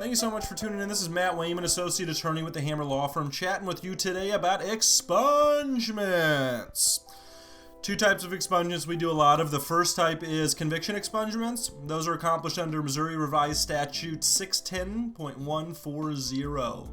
Thank you so much for tuning in. This is Matt Wayman, Associate Attorney with the Hammer Law Firm, chatting with you today about expungements. Two types of expungements we do a lot of. The first type is conviction expungements. Those are accomplished under Missouri Revised Statute 610.140.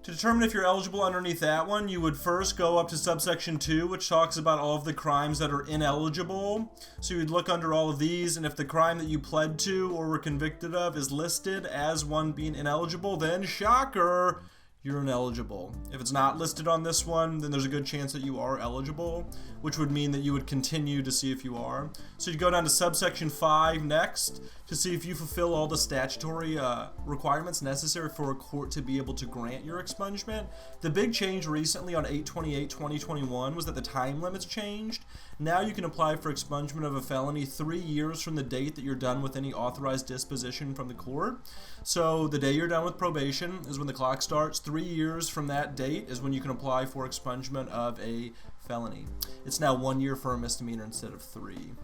To determine if you're eligible underneath that one, you would first go up to subsection 2, which talks about all of the crimes that are ineligible. So you'd look under all of these, and if the crime that you pled to or were convicted of is listed as one being ineligible, then shocker, you're ineligible. If it's not listed on this one, then there's a good chance that you are eligible, which would mean that you would continue to see if you are. So you go down to subsection 5 next to see if you fulfill all the statutory requirements necessary for a court to be able to grant your expungement. The big change recently on 8/28/2021 was that the time limits changed. Now you can apply for expungement of a felony 3 years from the date that you're done with any authorized disposition from the court. So the day you're done with probation is when the clock starts. 3 years from that date is when you can apply for expungement of a felony. It's now 1 year for a misdemeanor instead of 3.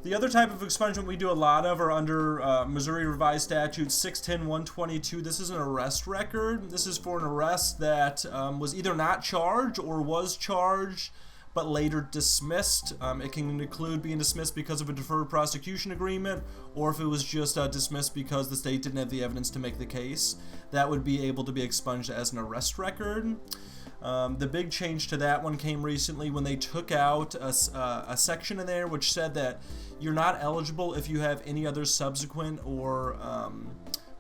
The other type of expungement we do a lot of are under Missouri Revised Statute 610.122. This is an arrest record. This is for an arrest that was either not charged or was charged but later dismissed. It can include being dismissed because of a deferred prosecution agreement, or if it was just dismissed because the state didn't have the evidence to make the case, that would be able to be expunged as an arrest record. The big change to that one came recently when they took out a section in there which said that you're not eligible if you have any other subsequent or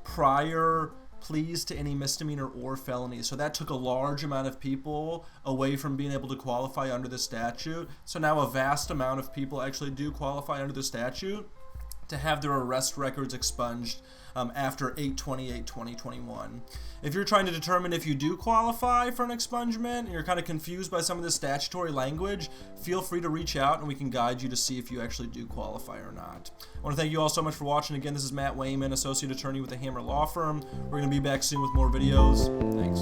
prior pleas to any misdemeanor or felony. So that took a large amount of people away from being able to qualify under the statute. So now a vast amount of people actually do qualify under the statute to have their arrest records expunged after 8/28/2021. If you're trying to determine if you do qualify for an expungement and you're kind of confused by some of the statutory language, feel free to reach out and we can guide you to see if you actually do qualify or not. I want to thank you all so much for watching. Again, this is Matt Wayman, Associate Attorney with the Hammer Law Firm. We're going to be back soon with more videos. Thanks.